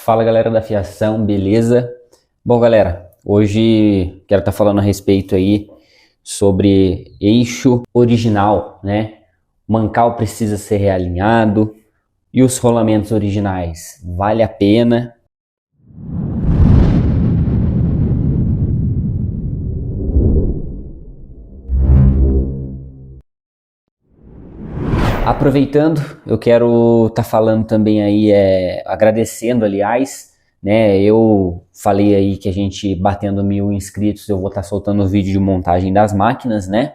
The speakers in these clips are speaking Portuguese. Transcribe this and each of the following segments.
Fala galera da fiação, beleza? Bom galera, hoje quero estar falando a respeito aí sobre eixo original, né? O mancal precisa ser realinhado e os rolamentos originais, vale a pena? Aproveitando, eu quero estar falando também aí, agradecendo, aliás, né? Eu falei aí que a gente batendo 1000 inscritos, eu vou estar soltando o vídeo de montagem das máquinas, né?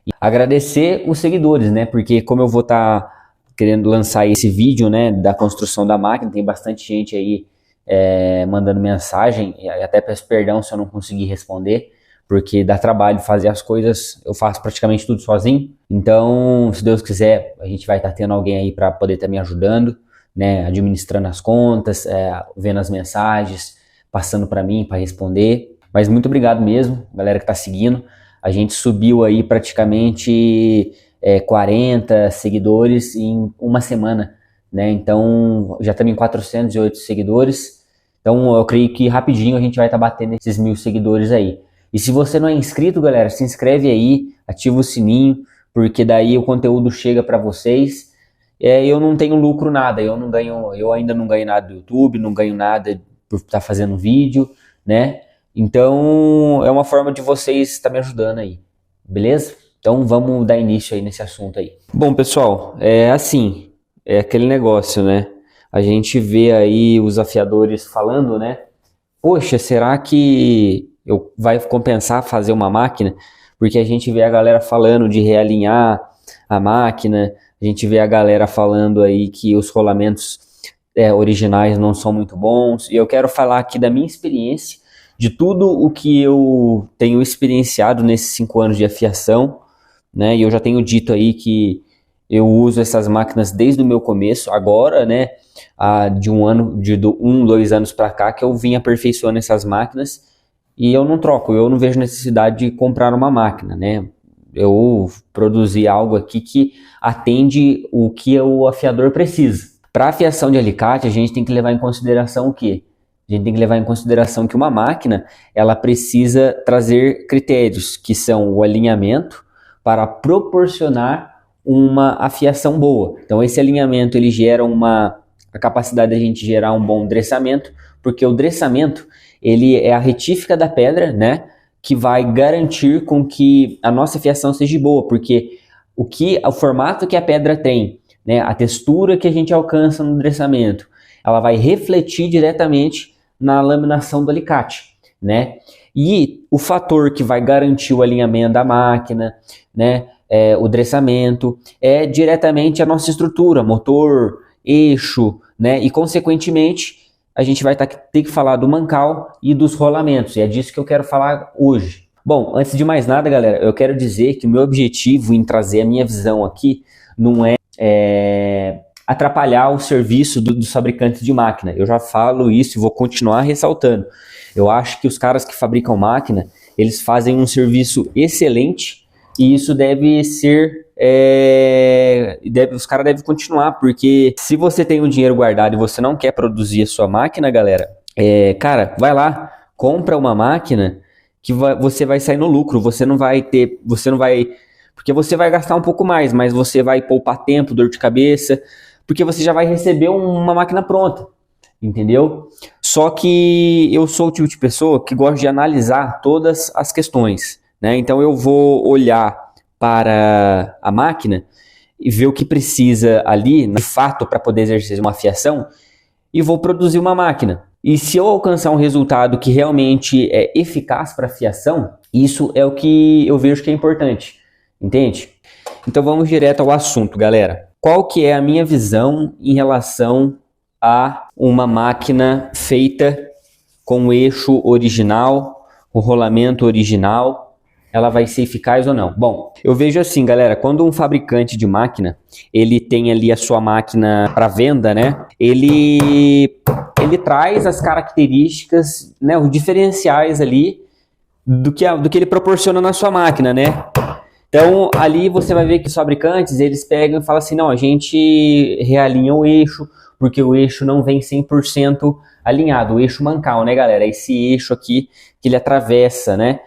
E agradecer os seguidores, né? Porque como eu vou estar querendo lançar esse vídeo, né, da construção da máquina, tem bastante gente aí mandando mensagem, e até peço perdão se eu não conseguir responder, porque dá trabalho fazer as coisas, eu faço praticamente tudo sozinho. Então, se Deus quiser, a gente vai estar tendo alguém aí para poder estar me ajudando, né, administrando as contas, vendo as mensagens, passando para mim para responder. Mas muito obrigado mesmo, galera que está seguindo. A gente subiu aí praticamente 40 seguidores em uma semana, né? Então, já estamos em 408 seguidores. Então, eu creio que rapidinho a gente vai estar batendo esses 1000 seguidores aí. E se você não é inscrito, galera, se inscreve aí, ativa o sininho, porque daí o conteúdo chega para vocês. Eu não tenho lucro nada, eu ainda não ganho nada do YouTube, não ganho nada por estar fazendo vídeo, né? Então é uma forma de vocês estar me ajudando aí, beleza? Então vamos dar início aí nesse assunto aí. Bom, pessoal, assim, é aquele negócio, né? A gente vê aí os afiadores falando, né? Poxa, será que vai compensar fazer uma máquina? Porque a gente vê a galera falando de realinhar a máquina, a gente vê a galera falando aí que os rolamentos originais não são muito bons, e eu quero falar aqui da minha experiência, de tudo o que eu tenho experienciado nesses 5 anos de afiação, né? E eu já tenho dito aí que eu uso essas máquinas desde o meu começo, agora, né, de 2 anos para cá que eu vim aperfeiçoando essas máquinas, e eu não troco, eu não vejo necessidade de comprar uma máquina, né? Eu produzi algo aqui que atende o que o afiador precisa. Para afiação de alicate, a gente tem que levar em consideração o quê? A gente tem que levar em consideração que uma máquina, ela precisa trazer critérios, que são o alinhamento, para proporcionar uma afiação boa. Então esse alinhamento, ele gera a capacidade de a gente gerar um bom dressamento, porque o dressamento, ele é a retífica da pedra, né, que vai garantir com que a nossa afiação seja boa, porque o formato que a pedra tem, né, a textura que a gente alcança no dressamento, ela vai refletir diretamente na laminação do alicate, né? E o fator que vai garantir o alinhamento da máquina, né, o dressamento, é diretamente a nossa estrutura, motor, eixo, né, e consequentemente a gente vai ter que falar do mancal e dos rolamentos, e é disso que eu quero falar hoje. Bom, antes de mais nada, galera, eu quero dizer que o meu objetivo em trazer a minha visão aqui não é atrapalhar o serviço dos fabricantes de máquina. Eu já falo isso e vou continuar ressaltando. Eu acho que os caras que fabricam máquina, eles fazem um serviço excelente, e isso deve ser... os caras devem continuar, porque se você tem um dinheiro guardado e você não quer produzir a sua máquina, galera, cara, vai lá, compra uma máquina que você vai sair no lucro, porque você vai gastar um pouco mais, mas você vai poupar tempo, dor de cabeça, porque você já vai receber uma máquina pronta, entendeu? Só que eu sou o tipo de pessoa que gosta de analisar todas as questões, né? Então eu vou olhar para a máquina e ver o que precisa ali, de fato, para poder exercer uma afiação, e vou produzir uma máquina. E se eu alcançar um resultado que realmente é eficaz para a afiação, isso é o que eu vejo que é importante, entende? Então vamos direto ao assunto, galera. Qual que é a minha visão em relação a uma máquina feita com o eixo original, o rolamento original? Ela vai ser eficaz ou não? Bom, eu vejo assim, galera, quando um fabricante de máquina, ele tem ali a sua máquina para venda, né? Ele traz as características, né, os diferenciais ali do que ele proporciona na sua máquina, né? Então, ali você vai ver que os fabricantes, eles pegam e falam assim, não, a gente realinha o eixo, porque o eixo não vem 100% alinhado, o eixo mancal, né, galera? Esse eixo aqui que ele atravessa, né?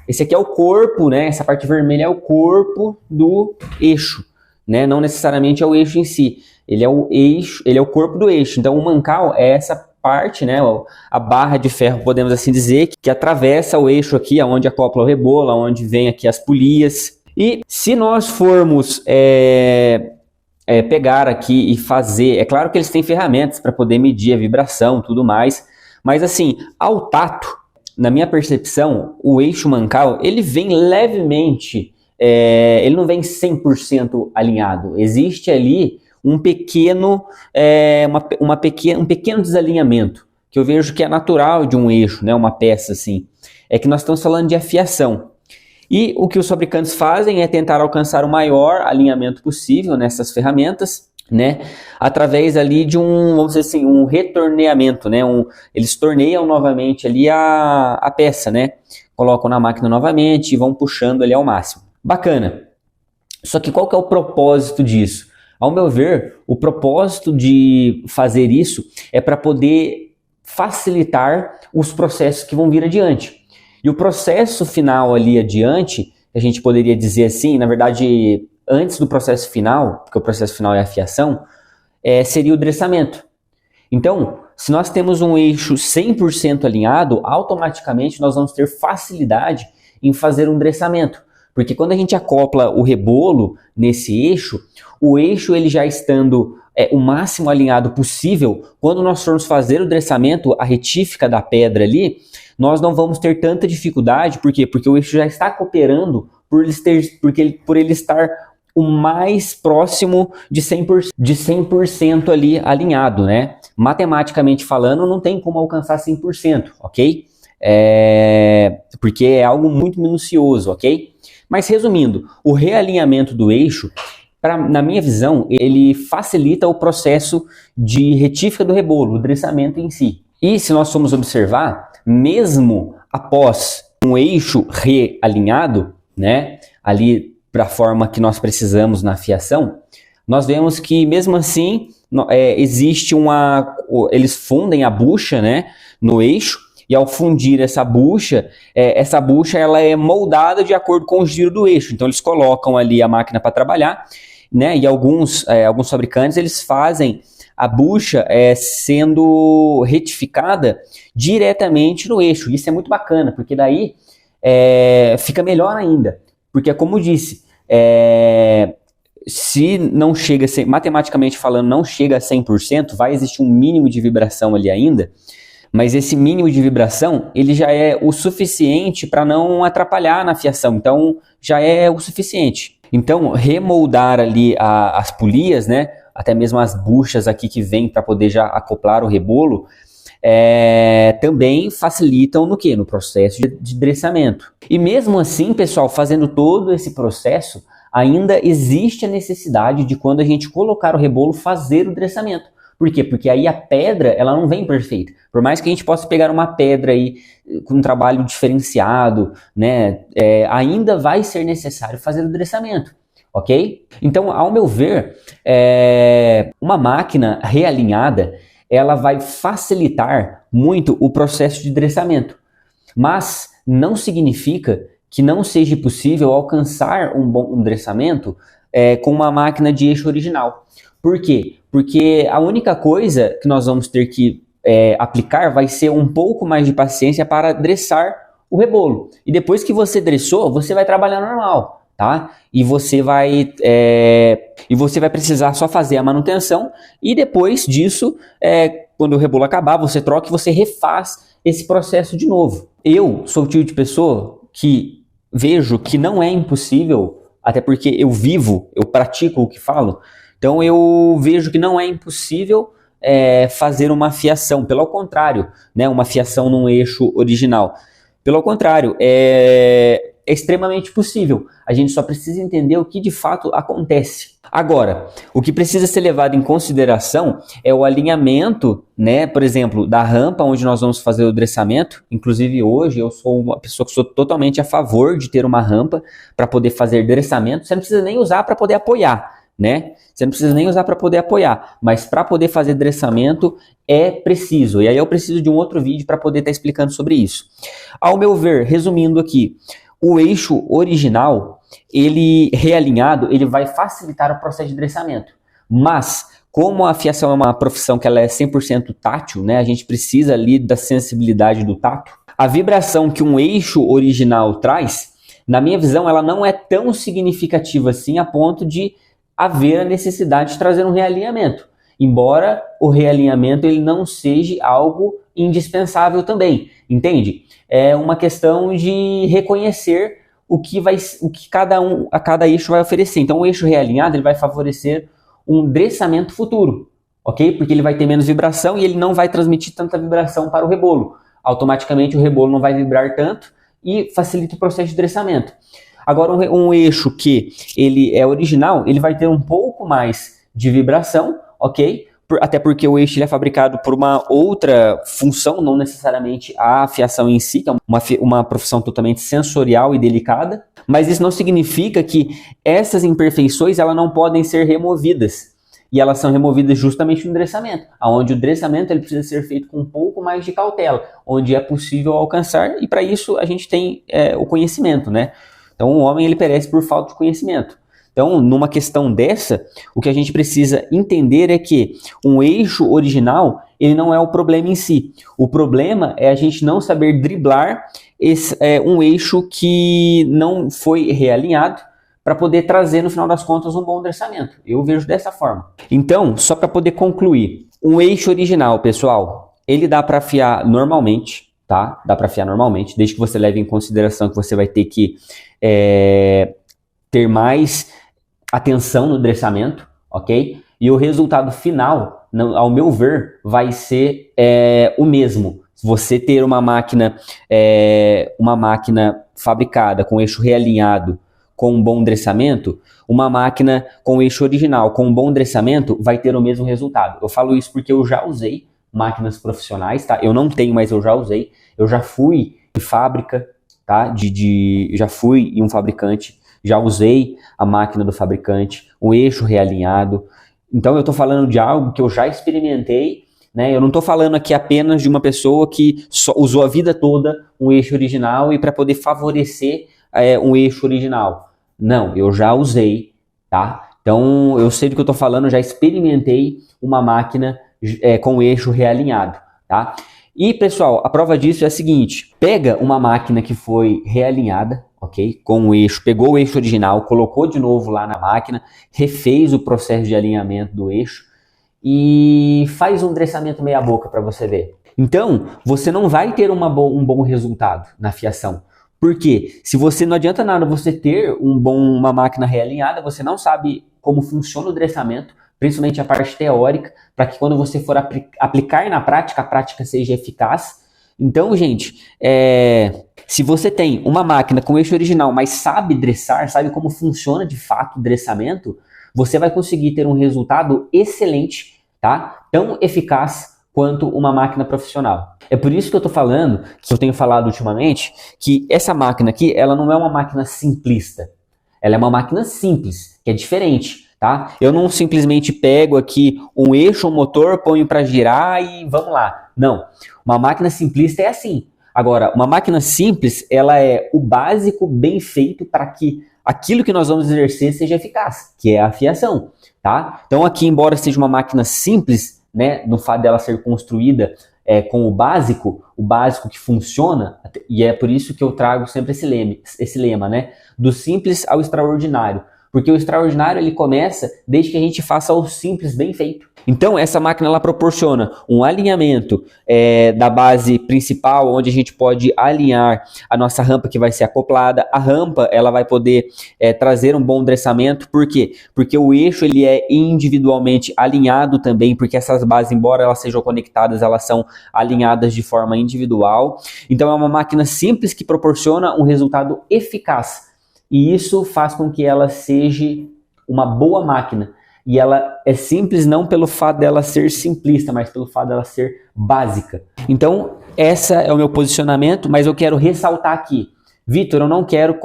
Esse aqui é o corpo, né? Essa parte vermelha é o corpo do eixo, né? Não necessariamente é o eixo em si. Ele é o eixo, ele é o corpo do eixo. Então o mancal é essa parte, né? A barra de ferro, podemos assim dizer, que atravessa o eixo aqui, onde acopla o rebolo, onde vem aqui as polias. E se nós formos pegar aqui e fazer, é claro que eles têm ferramentas para poder medir a vibração, tudo mais, mas assim, ao tato, na minha percepção, o eixo mancal, ele vem levemente, ele não vem 100% alinhado. Existe ali um pequeno desalinhamento, que eu vejo que é natural de um eixo, né, uma peça assim. É que nós estamos falando de afiação. E o que os fabricantes fazem é tentar alcançar o maior alinhamento possível nessas ferramentas, né, através ali de vamos dizer assim, um retorneamento, né, eles torneiam novamente ali a peça, né, colocam na máquina novamente e vão puxando ali ao máximo. Bacana. Só que qual que é o propósito disso? Ao meu ver, o propósito de fazer isso é para poder facilitar os processos que vão vir adiante. E o processo final ali adiante, a gente poderia dizer assim, na verdade, antes do processo final, porque o processo final é a fiação, seria o dressamento. Então, se nós temos um eixo 100% alinhado, automaticamente nós vamos ter facilidade em fazer um dressamento. Porque quando a gente acopla o rebolo nesse eixo, o eixo ele já estando o máximo alinhado possível, quando nós formos fazer o dressamento, a retífica da pedra ali, nós não vamos ter tanta dificuldade. Por quê? Porque o eixo já está cooperando por ele estar o mais próximo de 100% ali alinhado, né? Matematicamente falando, não tem como alcançar 100%, ok? Porque é algo muito minucioso, ok? Mas resumindo, o realinhamento do eixo, na minha visão, ele facilita o processo de retífica do rebolo, o dressamento em si. E se nós formos observar, mesmo após um eixo realinhado, né, ali para a forma que nós precisamos na fiação, nós vemos que mesmo assim existe eles fundem a bucha, né, no eixo, e ao fundir essa bucha ela é moldada de acordo com o giro do eixo. Então eles colocam ali a máquina para trabalhar, né, e alguns fabricantes eles fazem a bucha sendo retificada diretamente no eixo. Isso é muito bacana, porque daí fica melhor ainda. Porque, como eu disse, se não chega, matematicamente falando, não chega a 100%, vai existir um mínimo de vibração ali ainda, mas esse mínimo de vibração, ele já é o suficiente para não atrapalhar na fiação. Então, já é o suficiente. Então, remoldar ali as polias, né, até mesmo as buchas aqui que vem para poder já acoplar o rebolo, também facilitam no quê? No processo de dressamento. E mesmo assim, pessoal, fazendo todo esse processo, ainda existe a necessidade de, quando a gente colocar o rebolo, fazer o dressamento. Por quê? Porque aí a pedra, ela não vem perfeita. Por mais que a gente possa pegar uma pedra aí com um trabalho diferenciado, né, ainda vai ser necessário fazer o dressamento, ok? Então, ao meu ver, uma máquina realinhada, ela vai facilitar muito o processo de dressamento. Mas não significa que não seja possível alcançar um bom dressamento com uma máquina de eixo original. Por quê? Porque a única coisa que nós vamos ter que aplicar vai ser um pouco mais de paciência para dressar o rebolo. E depois que você dressou, você vai trabalhar normal, tá? E você vai precisar só fazer a manutenção, e depois disso, quando o rebolo acabar, você troca e você refaz esse processo de novo. Eu sou o tipo de pessoa que vejo que não é impossível, até porque eu pratico o que falo. Então eu vejo que não é impossível fazer uma fiação, pelo contrário, né, uma fiação num eixo original. Pelo contrário, é extremamente possível. A gente só precisa entender o que de fato acontece. Agora, o que precisa ser levado em consideração é o alinhamento, né, por exemplo, da rampa onde nós vamos fazer o dressamento. Inclusive hoje eu sou uma pessoa que sou totalmente a favor de ter uma rampa para poder fazer dressamento. Você não precisa nem usar para poder apoiar. né? Você não precisa nem usar para poder apoiar, mas para poder fazer dressamento é preciso. E aí eu preciso de um outro vídeo para poder estar explicando sobre isso. Ao meu ver, resumindo aqui, o eixo original, ele realinhado, ele vai facilitar o processo de dressamento. Mas, como a fiação é uma profissão que ela é 100% tátil, né? A gente precisa ali da sensibilidade do tato. A vibração que um eixo original traz, na minha visão, ela não é tão significativa assim a ponto de haver a necessidade de trazer um realinhamento. Embora o realinhamento ele não seja algo indispensável também, entende? É uma questão de reconhecer o que cada eixo vai oferecer. Então o eixo realinhado ele vai favorecer um dressamento futuro, ok? Porque ele vai ter menos vibração e ele não vai transmitir tanta vibração para o rebolo. Automaticamente o rebolo não vai vibrar tanto e facilita o processo de dressamento. Agora um eixo que ele é original, ele vai ter um pouco mais de vibração, ok? Até porque o eixo ele é fabricado por uma outra função, não necessariamente a fiação em si, que é uma profissão totalmente sensorial e delicada, mas isso não significa que essas imperfeições elas não podem ser removidas. E elas são removidas justamente no dressamento, onde o dressamento ele precisa ser feito com um pouco mais de cautela, onde é possível alcançar, e para isso a gente tem o conhecimento, né? Então o homem ele perece por falta de conhecimento. Então, numa questão dessa, o que a gente precisa entender é que um eixo original, ele não é o problema em si. O problema é a gente não saber driblar um eixo que não foi realinhado para poder trazer, no final das contas, um bom dressamento. Eu vejo dessa forma. Então, só para poder concluir, um eixo original, pessoal, ele dá para afiar normalmente, tá? Dá para afiar normalmente, desde que você leve em consideração que você vai ter que ter mais atenção no dressamento, ok? E o resultado final, ao meu ver, vai ser o mesmo. Se você ter uma máquina fabricada com eixo realinhado, com um bom dressamento, uma máquina com eixo original, com um bom dressamento, vai ter o mesmo resultado. Eu falo isso porque eu já usei máquinas profissionais, tá? Eu não tenho, mas eu já usei. Eu já fui em fábrica, tá? Já fui em um fabricante, já usei a máquina do fabricante, o eixo realinhado. Então eu estou falando de algo que eu já experimentei, né? Eu não estou falando aqui apenas de uma pessoa que só usou a vida toda um eixo original e para poder favorecer um eixo original. Não, eu já usei, tá? Então eu sei do que eu estou falando, eu já experimentei uma máquina com eixo realinhado, tá? E pessoal, a prova disso é a seguinte: pega uma máquina que foi realinhada, ok? Com o eixo, pegou o eixo original, colocou de novo lá na máquina, refez o processo de alinhamento do eixo e faz um dressamento meia boca para você ver. Então, você não vai ter um bom resultado na fiação. Porque se você não adianta nada você ter uma máquina realinhada, você não sabe como funciona o dressamento, principalmente a parte teórica, para que quando você for aplicar na prática, a prática seja eficaz. Então, gente, se você tem uma máquina com eixo original, mas sabe dressar, sabe como funciona de fato o dressamento, você vai conseguir ter um resultado excelente, tá? Tão eficaz quanto uma máquina profissional. É por isso que eu estou falando, que eu tenho falado ultimamente, que essa máquina aqui, ela não é uma máquina simplista. Ela é uma máquina simples, que é diferente, tá? Eu não simplesmente pego aqui um eixo, um motor, ponho para girar e vamos lá. Não. Uma máquina simplista é assim. Agora, uma máquina simples, ela é o básico bem feito para que aquilo que nós vamos exercer seja eficaz, que é a fiação, tá? Então aqui, embora seja uma máquina simples, né, no fato dela ser construída com o básico que funciona, e é por isso que eu trago sempre esse lema, né, do simples ao extraordinário, porque o extraordinário ele começa desde que a gente faça o simples bem feito. Então essa máquina ela proporciona um alinhamento da base principal, onde a gente pode alinhar a nossa rampa que vai ser acoplada. A rampa ela vai poder trazer um bom dressamento. Por quê? Porque o eixo ele é individualmente alinhado também, porque essas bases, embora elas sejam conectadas, elas são alinhadas de forma individual. Então é uma máquina simples que proporciona um resultado eficaz. E isso faz com que ela seja uma boa máquina. E ela é simples não pelo fato dela ser simplista, mas pelo fato dela ser básica. Então, esse é o meu posicionamento, mas eu quero ressaltar aqui. Vitor, eu não quero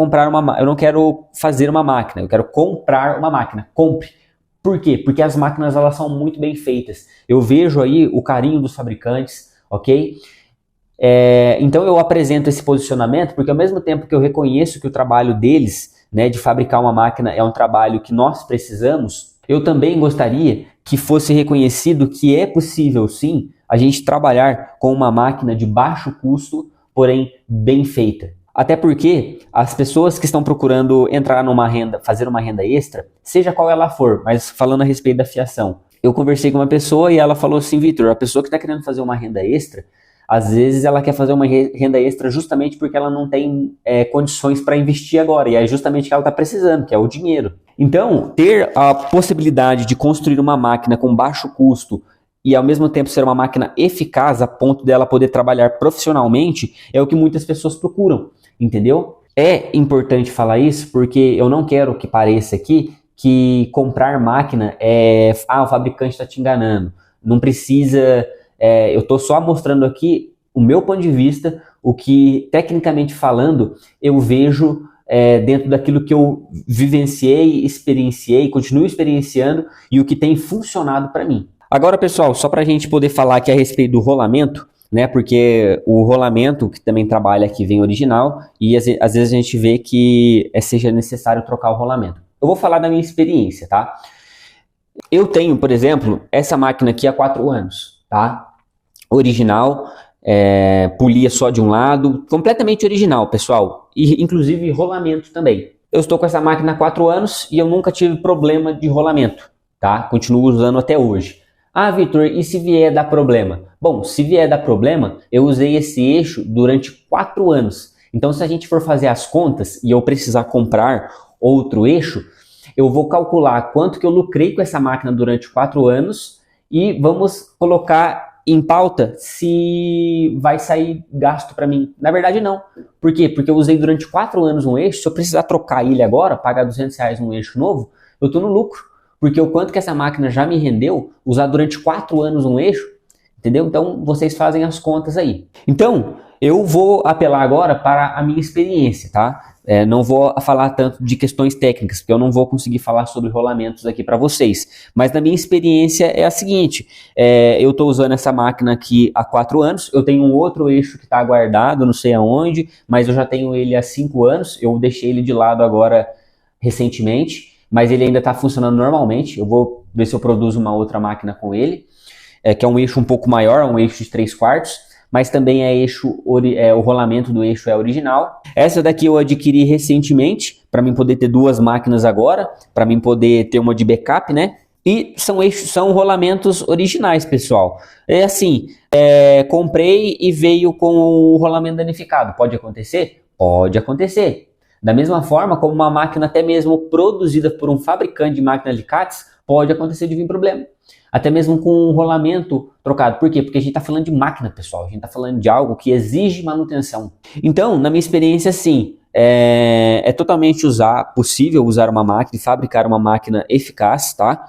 fazer uma máquina, eu quero comprar uma máquina. Compre, Por quê? Porque as máquinas elas são muito bem feitas. Eu vejo aí o carinho dos fabricantes, ok? Então eu apresento esse posicionamento porque ao mesmo tempo que eu reconheço que o trabalho deles, né, de fabricar uma máquina é um trabalho que nós precisamos, eu também gostaria que fosse reconhecido que é possível sim a gente trabalhar com uma máquina de baixo custo, porém bem feita. Até porque as pessoas que estão procurando entrar numa renda, fazer uma renda extra, seja qual ela for, mas falando a respeito da fiação, eu conversei com uma pessoa e ela falou assim, Vitor, a pessoa que está querendo fazer uma renda extra, às vezes ela quer fazer uma renda extra justamente porque ela não tem condições para investir agora, e é justamente o que ela está precisando, que é o dinheiro. Então, ter a possibilidade de construir uma máquina com baixo custo e ao mesmo tempo ser uma máquina eficaz a ponto dela poder trabalhar profissionalmente é o que muitas pessoas procuram, entendeu? É importante falar isso porque eu não quero que pareça aqui que comprar máquina o fabricante está te enganando. Não precisa... eu estou só mostrando aqui o meu ponto de vista, o que tecnicamente falando eu vejo dentro daquilo que eu vivenciei, experienciei, continuo experienciando e o que tem funcionado para mim. Agora, pessoal, só para a gente poder falar aqui a respeito do rolamento, né? Porque o rolamento que também trabalha aqui vem original e às vezes a gente vê que seja necessário trocar o rolamento. Eu vou falar da minha experiência, tá? Eu tenho, por exemplo, essa máquina aqui há 4 anos, tá? Original, polia só de um lado, completamente original, pessoal. E inclusive rolamento também. Eu estou com essa máquina há 4 anos e eu nunca tive problema de rolamento, tá? Continuo usando até hoje. Ah, Vitor, e se vier dar problema? Bom, se vier dar problema, eu usei esse eixo durante 4 anos. Então, se a gente for fazer as contas e eu precisar comprar outro eixo, eu vou calcular quanto que eu lucrei com essa máquina durante 4 anos e vamos colocar em pauta se vai sair gasto para mim. Na verdade, não. Por quê? Porque eu usei durante 4 anos um eixo. Se eu precisar trocar ele agora, pagar R$200 num eixo novo, eu estou no lucro. Porque o quanto que essa máquina já me rendeu, usar durante 4 anos um eixo, entendeu? Então, vocês fazem as contas aí. Então, eu vou apelar agora para a minha experiência, tá? Não vou falar tanto de questões técnicas, porque eu não vou conseguir falar sobre rolamentos aqui para vocês. Mas na minha experiência é a seguinte, eu estou usando essa máquina aqui há 4 anos, eu tenho um outro eixo que está guardado, não sei aonde, mas eu já tenho ele há 5 anos, eu deixei ele de lado agora recentemente, mas ele ainda está funcionando normalmente. Eu vou ver se eu produzo uma outra máquina com ele, que é um eixo um pouco maior, um eixo de 3/4, mas também o rolamento do eixo é original. Essa daqui eu adquiri recentemente, para mim poder ter 2 máquinas agora, para mim poder ter uma de backup, né? E são rolamentos originais, pessoal. É assim, comprei e veio com o rolamento danificado. Pode acontecer? Pode acontecer. Da mesma forma como uma máquina até mesmo produzida por um fabricante de máquina de alicates, pode acontecer de vir problema. Até mesmo com um rolamento trocado. Por quê? Porque a gente está falando de máquina, pessoal. A gente está falando de algo que exige manutenção. Então, na minha experiência, sim, é totalmente possível usar uma máquina e fabricar uma máquina eficaz, tá?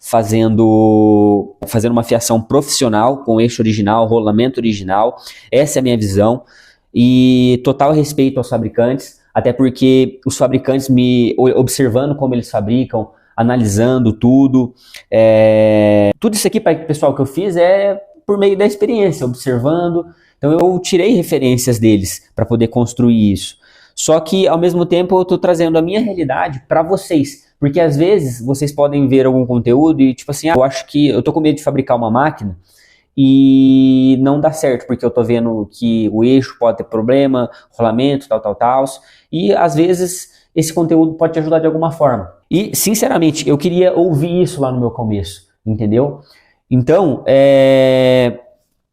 Fazendo uma fiação profissional com eixo original, rolamento original. Essa é a minha visão. E total respeito aos fabricantes. Até porque os fabricantes observando como eles fabricam, analisando tudo. Tudo isso aqui, pessoal, que eu fiz é por meio da experiência, observando. Então eu tirei referências deles para poder construir isso. Só que ao mesmo tempo eu estou trazendo a minha realidade para vocês. Porque às vezes vocês podem ver algum conteúdo e tipo assim, eu acho que eu estou com medo de fabricar uma máquina e não dá certo, porque eu tô vendo que o eixo pode ter problema, rolamento, tal. E às vezes esse conteúdo pode te ajudar de alguma forma. E, sinceramente, eu queria ouvir isso lá no meu começo, entendeu? Então,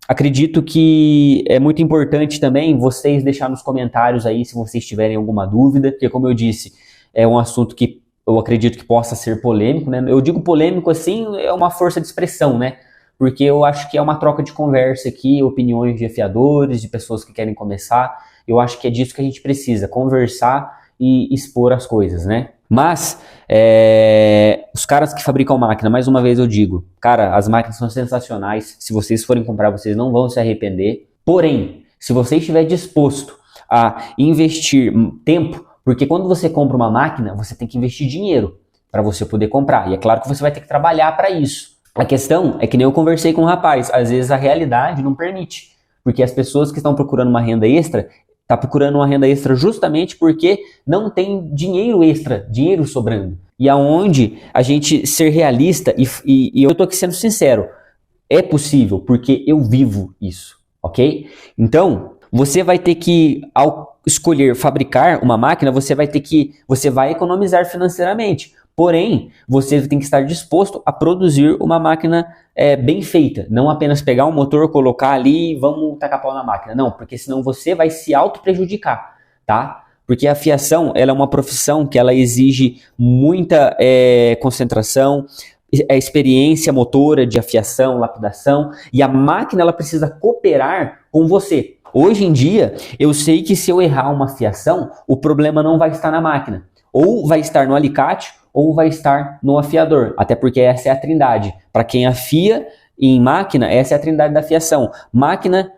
acredito que é muito importante também vocês deixarem nos comentários aí se vocês tiverem alguma dúvida, porque como eu disse, é um assunto que eu acredito que possa ser polêmico, né? Eu digo polêmico assim, é uma força de expressão, né? Porque eu acho que é uma troca de conversa aqui, opiniões de afiadores, de pessoas que querem começar. Eu acho que é disso que a gente precisa, conversar e expor as coisas, né? Mas, os caras que fabricam máquina, mais uma vez eu digo, cara, as máquinas são sensacionais. Se vocês forem comprar, vocês não vão se arrepender. Porém, se você estiver disposto a investir tempo, porque quando você compra uma máquina, você tem que investir dinheiro. para você poder comprar. E é claro que você vai ter que trabalhar para isso. A questão é que nem eu conversei com um rapaz, às vezes a realidade não permite, porque as pessoas que estão procurando uma renda extra, tá procurando uma renda extra justamente porque não tem dinheiro extra, dinheiro sobrando. E aonde a gente ser realista, e eu tô aqui sendo sincero, é possível, porque eu vivo isso, ok? Então, você vai ter que, ao escolher fabricar uma máquina, você vai economizar financeiramente. Porém, você tem que estar disposto a produzir uma máquina bem feita. Não apenas pegar um motor, colocar ali e vamos tacar pau na máquina. Não, porque senão você vai se auto-prejudicar, tá? Porque a fiação, ela é uma profissão que ela exige muita concentração, experiência motora de afiação, lapidação, e a máquina ela precisa cooperar com você. Hoje em dia, eu sei que se eu errar uma fiação, o problema não vai estar na máquina. Ou vai estar no alicate, ou vai estar no afiador. Até porque essa é a trindade. Para quem afia em máquina, essa é a trindade da afiação. Máquina,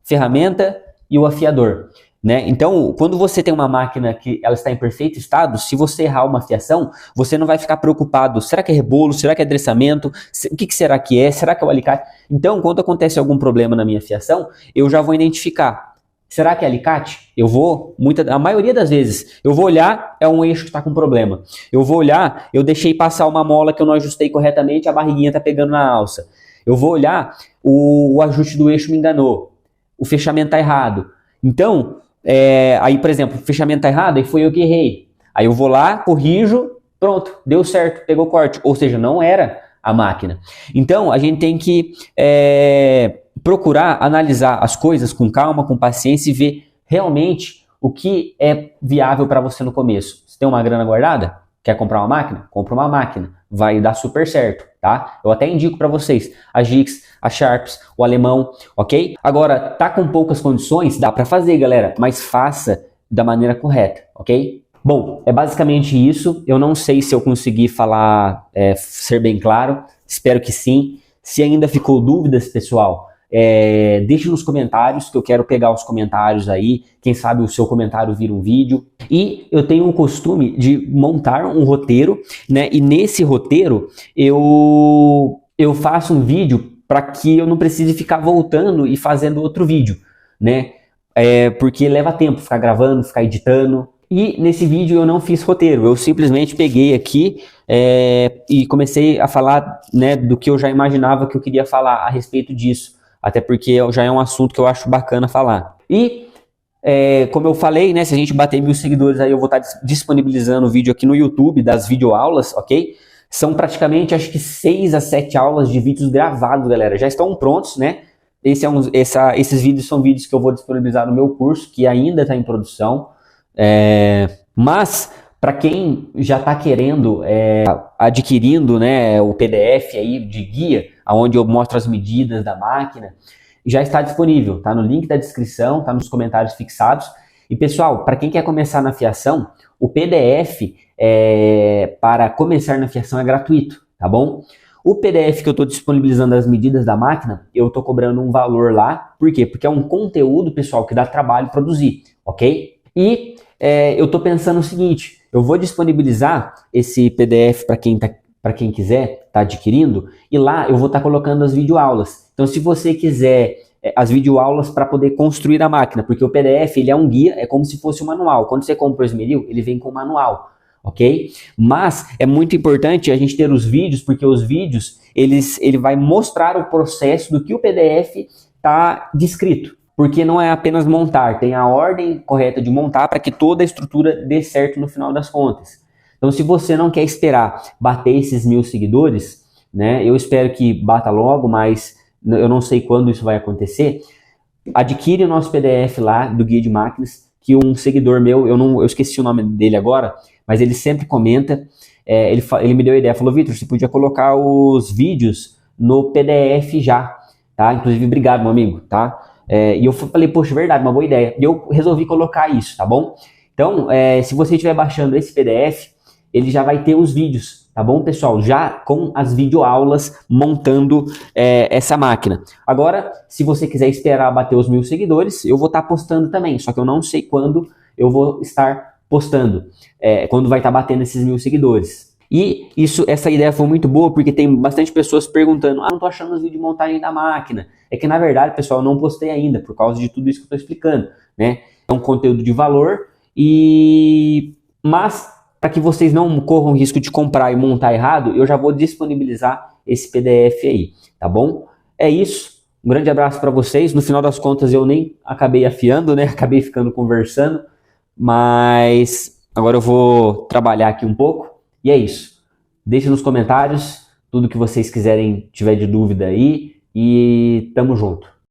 ferramenta e o afiador. Né? Então, quando você tem uma máquina que ela está em perfeito estado, se você errar uma fiação, você não vai ficar preocupado. Será que é rebolo? Será que é adereçamento? O que será que é? Será que é o alicate? Então, quando acontece algum problema na minha fiação, eu já vou identificar. Será que é alicate? A maioria das vezes, eu vou olhar, é um eixo que está com problema. Eu vou olhar, eu deixei passar uma mola que eu não ajustei corretamente, a barriguinha está pegando na alça. Eu vou olhar, o ajuste do eixo me enganou. O fechamento está errado. Então, aí, por exemplo, o fechamento está errado, aí foi eu que errei. Aí eu vou lá, corrijo, pronto, deu certo, pegou corte. Ou seja, não era a máquina. Então, a gente tem que procurar analisar as coisas com calma, com paciência e ver realmente o que é viável para você no começo. Você tem uma grana guardada? Quer comprar uma máquina? Compra uma máquina. Vai dar super certo, tá? Eu até indico para vocês a Gix, a Sharps, o alemão, ok? Agora, tá com poucas condições? Dá para fazer, galera, mas faça da maneira correta, ok? Bom, é basicamente isso. Eu não sei se eu consegui falar, ser bem claro. Espero que sim. Se ainda ficou dúvidas, pessoal, deixe nos comentários, que eu quero pegar os comentários aí. Quem sabe o seu comentário vira um vídeo. E eu tenho o costume de montar um roteiro, né? E nesse roteiro eu faço um vídeo para que eu não precise ficar voltando e fazendo outro vídeo, né? Porque leva tempo ficar gravando, ficar editando. E nesse vídeo eu não fiz roteiro, eu simplesmente peguei aqui e comecei a falar, né, do que eu já imaginava que eu queria falar a respeito disso. Até porque já é um assunto que eu acho bacana falar. E, como eu falei, né, se a gente bater 1000 seguidores, aí eu vou estar disponibilizando o vídeo aqui no YouTube das videoaulas, ok? São praticamente, acho que 6 a 7 aulas de vídeos gravados, galera. Já estão prontos, né? Esses vídeos são vídeos que eu vou disponibilizar no meu curso, que ainda está em produção. Mas para quem já está querendo adquirindo, né, o PDF aí de guia, onde eu mostro as medidas da máquina, já está disponível, tá no link da descrição, tá nos comentários fixados. E pessoal, para quem quer começar na fiação, o PDF para começar na fiação é gratuito, tá bom? O PDF que eu estou disponibilizando as medidas da máquina, eu estou cobrando um valor lá. Por quê? Porque é um conteúdo, pessoal, que dá trabalho produzir, ok? E eu estou pensando o seguinte, eu vou disponibilizar esse PDF para quem quiser estar adquirindo, e lá eu vou estar colocando as videoaulas. Então, se você quiser as videoaulas para poder construir a máquina, porque o PDF ele é um guia, é como se fosse um manual. Quando você compra o esmeril, ele vem com o manual, ok? Mas é muito importante a gente ter os vídeos, porque os vídeos ele vai mostrar o processo do que o PDF está descrito. Porque não é apenas montar, tem a ordem correta de montar para que toda a estrutura dê certo no final das contas. Então, se você não quer esperar bater esses 1000 seguidores, né, eu espero que bata logo, mas eu não sei quando isso vai acontecer, adquire o nosso PDF lá do Guia de Máquinas, que um seguidor meu, eu esqueci o nome dele agora, mas ele sempre comenta, ele me deu a ideia, falou, Vitor, você podia colocar os vídeos no PDF já, tá? Inclusive, obrigado, meu amigo, tá? E eu falei, poxa, verdade, uma boa ideia. E eu resolvi colocar isso, tá bom? Então, se você estiver baixando esse PDF, ele já vai ter os vídeos, tá bom, pessoal? Já com as videoaulas montando essa máquina. Agora, se você quiser esperar bater os 1000 seguidores, eu vou estar postando também, só que eu não sei quando eu vou estar postando, quando vai estar batendo esses 1000 seguidores. E essa ideia foi muito boa porque tem bastante pessoas perguntando: não tô achando os vídeos de montagem da máquina. É que na verdade, pessoal, eu não postei ainda por causa de tudo isso que eu estou explicando, né? É um conteúdo de valor mas para que vocês não corram o risco de comprar e montar errado, eu já vou disponibilizar esse PDF aí, tá bom? É isso. Um grande abraço para vocês. No final das contas, eu nem acabei afiando, né? Acabei ficando conversando, mas agora eu vou trabalhar aqui um pouco. E é isso. Deixe nos comentários tudo que vocês quiserem, tiver de dúvida aí, e tamo junto.